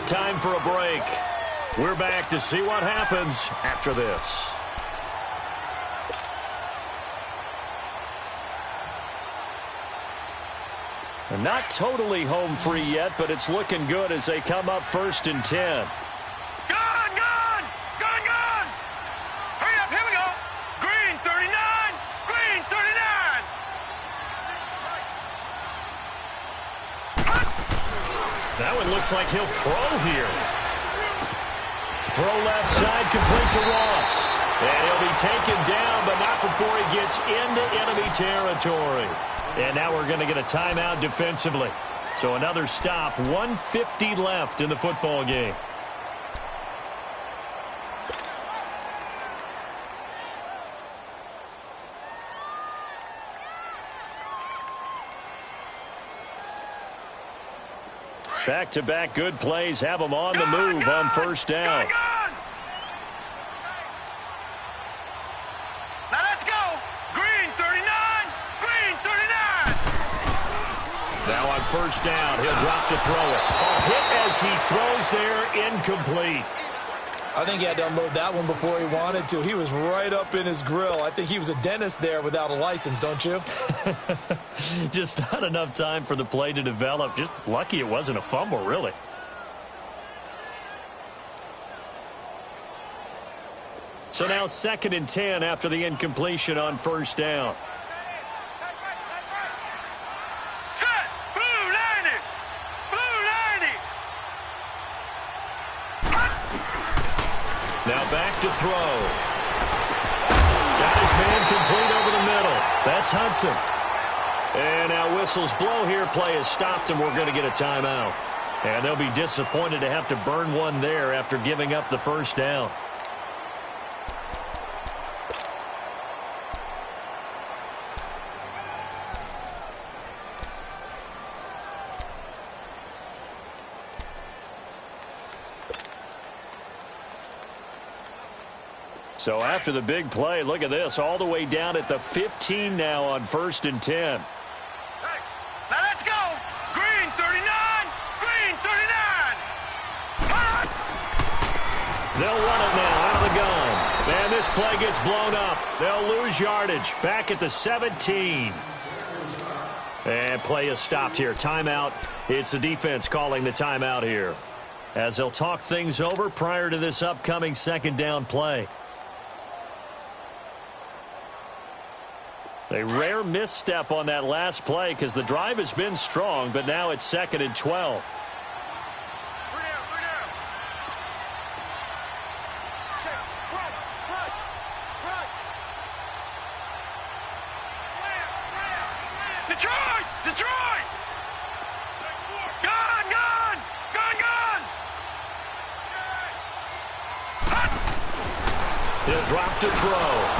Time for a break. We're back to see what happens after this. And not totally home free yet, but it's looking good as they come up 1st and 10. Gone! Hurry up, here we go. Green 39, green 39. That one looks like he'll throw here. Throw left side, complete to Ross. And he'll be taken down, but not before he gets into enemy territory. And now we're going to get a timeout defensively. So another stop, 1:50 left in the football game. Back-to-back good plays have them on the move on 1st down. Now let's go. Green 39, green 39. Now on 1st down, he'll drop to throw it. A hit as he throws there, incomplete. I think he had to unload that one before he wanted to. He was right up in his grill. I think he was a dentist there without a license, don't you? Just not enough time for the play to develop. Just lucky it wasn't a fumble, really. So now 2nd and 10 after the incompletion on first down. Set. Blue 90. Blue 90. Now back to throw. Got his man complete over the middle. That's Hudson. And now whistles blow here. Play is stopped, and we're going to get a timeout. And they'll be disappointed to have to burn one there after giving up the first down. So after the big play, look at this, all the way down at the 15 now on 1st and 10. Hey, now let's go. Green 39. Green 39. Hot. They'll run it now out of the gun. And this play gets blown up. They'll lose yardage. Back at the 17. And play is stopped here. Timeout. It's the defense calling the timeout here, as they'll talk things over prior to this upcoming 2nd down play. A rare misstep on that last play because the drive has been strong, but now it's 2nd and 12. Bring down. Check. Crunch. Slam. Detroit. Gun. He'll drop to throw.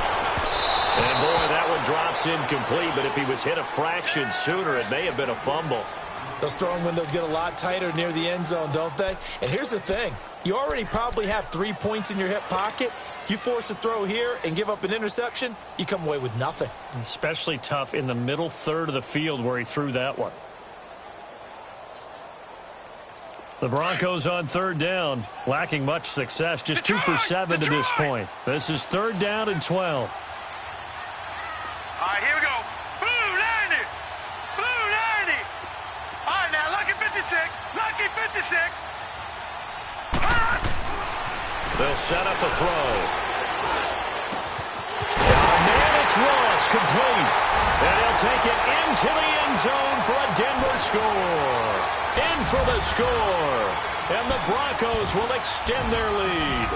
And, boy, that one drops incomplete, but if he was hit a fraction sooner, it may have been a fumble. Those throwing windows get a lot tighter near the end zone, don't they? And here's the thing. You already probably have 3 points in your hip pocket. You force a throw here and give up an interception, you come away with nothing. Especially tough in the middle third of the field where he threw that one. The Broncos on 3rd down, lacking much success, just 2 for 7 to this point. This is 3rd down and 12. All right, here we go. Blue 90. Blue 90. All right, now, lucky 56. Lucky 56. They'll set up a throw. And it's Ross, complete. And he'll take it into the end zone for a Denver score. In for the score. And the Broncos will extend their lead.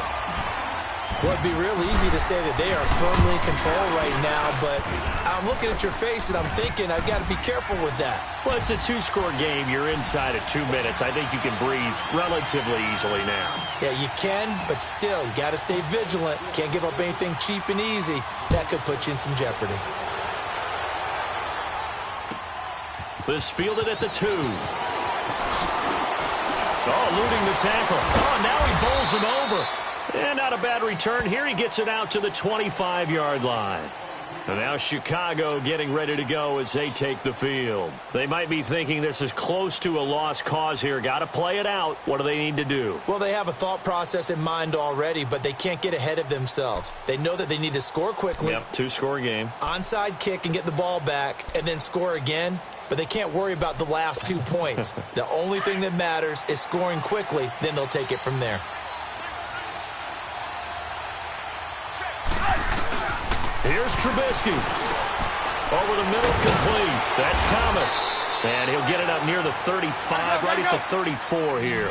Well, it'd be real easy to say that they are firmly in control right now, but I'm looking at your face and I'm thinking I've got to be careful with that. Well, it's a 2-score game. You're inside at 2 minutes. I think you can breathe relatively easily now. Yeah, you can, but still, you got to stay vigilant. Can't give up anything cheap and easy. That could put you in some jeopardy. This fielded at the 2. Oh, eluding the tackle. Oh, now he bowls him over. And not a bad return here. He gets it out to the 25-yard line. And now Chicago getting ready to go as they take the field. They might be thinking this is close to a lost cause here. Got to play it out. What do they need to do? Well, they have a thought process in mind already, but they can't get ahead of themselves. They know that they need to score quickly. Yep, 2-score game. Onside kick and get the ball back and then score again. But they can't worry about the last 2 points. The only thing that matters is scoring quickly. Then they'll take it from there. Here's Trubisky. Over the middle, complete. That's Thomas. And he'll get it up near the 35, right at the 34 here.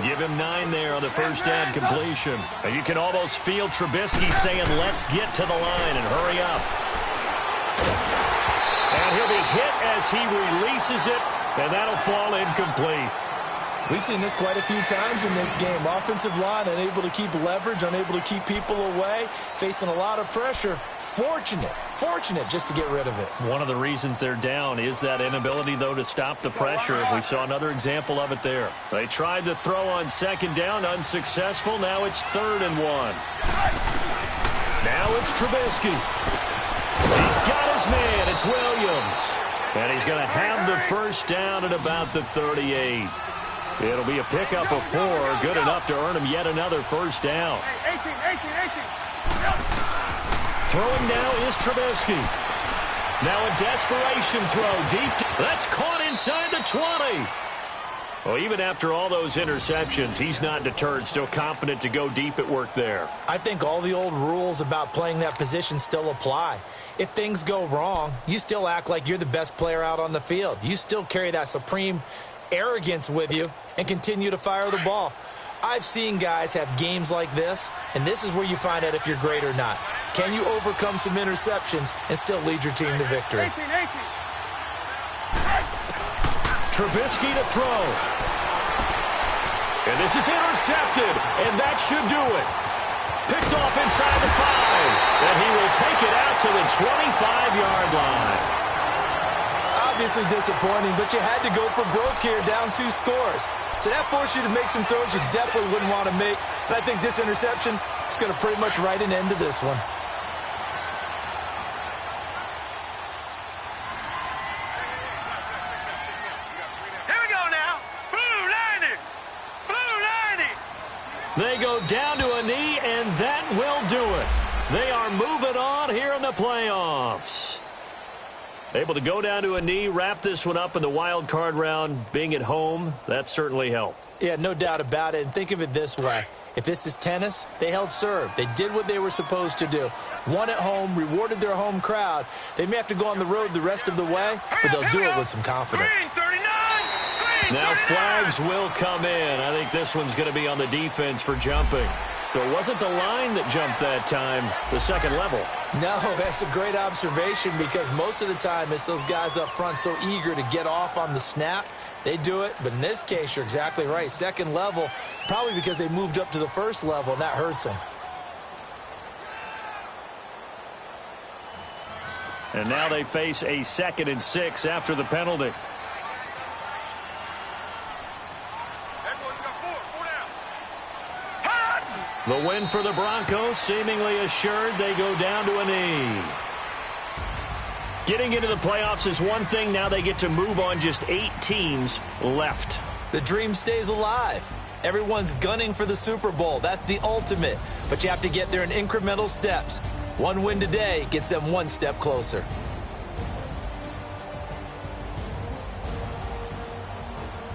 Give him 9 there on the first down completion. And you can almost feel Trubisky saying, let's get to the line and hurry up. And he'll be hit as he releases it, and that'll fall incomplete. We've seen this quite a few times in this game. Offensive line unable to keep leverage, unable to keep people away, facing a lot of pressure. Fortunate just to get rid of it. One of the reasons they're down is that inability, though, to stop the pressure. We saw another example of it there. They tried to throw on 2nd down, unsuccessful. Now it's 3rd and 1. Now it's Trubisky. He's got his man. It's Williams. And he's going to have the first down at about the 38. It'll be a pickup of 4, good enough to earn him yet another first down. 18. Throwing now is Trubisky. Now a desperation throw deep. That's caught inside the 20. Well, even after all those interceptions, he's not deterred, still confident to go deep at work there. I think all the old rules about playing that position still apply. If things go wrong, you still act like you're the best player out on the field. You still carry that supreme arrogance with you and continue to fire the ball. I've seen guys have games like this, and this is where you find out if you're great or not. Can you overcome some interceptions and still lead your team to victory? 18. Trubisky to throw. And this is intercepted, and that should do it. Picked off inside the 5, and he will take it out to the 25-yard line. Obviously disappointing, but you had to go for broke here, down 2 scores. So that forced you to make some throws you definitely wouldn't want to make. And I think this interception is going to pretty much write an end to this one. They go down to a knee, and that will do it. They are moving on here in the playoffs. Able to go down to a knee, wrap this one up in the wild card round. Being at home, that certainly helped. Yeah, no doubt about it. And think of it this way. If this is tennis, they held serve. They did what they were supposed to do. Won at home, rewarded their home crowd. They may have to go on the road the rest of the way, but they'll do it with some confidence. Now flags will come in. I think this one's going to be on the defense for jumping. But it wasn't the line that jumped that time, the second level. No, that's a great observation because most of the time it's those guys up front so eager to get off on the snap. They do it, but in this case, you're exactly right. Second level, probably because they moved up to the first level, and that hurts them. And now they face a 2nd and 6 after the penalty. The win for the Broncos seemingly assured. They go down to a knee. Getting into the playoffs is one thing. Now they get to move on. Just 8 teams left. The dream stays alive. Everyone's gunning for the Super Bowl. That's the ultimate. But you have to get there in incremental steps. One win today gets them one step closer.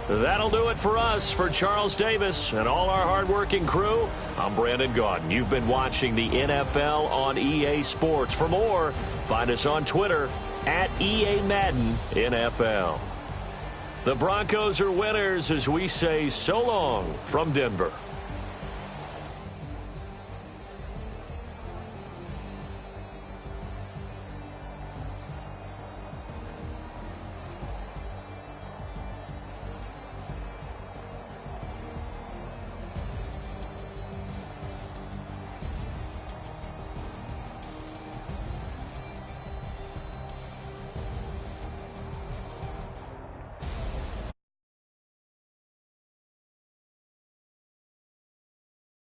That'll do it for us. For Charles Davis and all our hardworking crew, I'm Brandon Gaudin. You've been watching the NFL on EA Sports. For more, find us on Twitter at EA Madden NFL. The Broncos are winners as we say so long from Denver.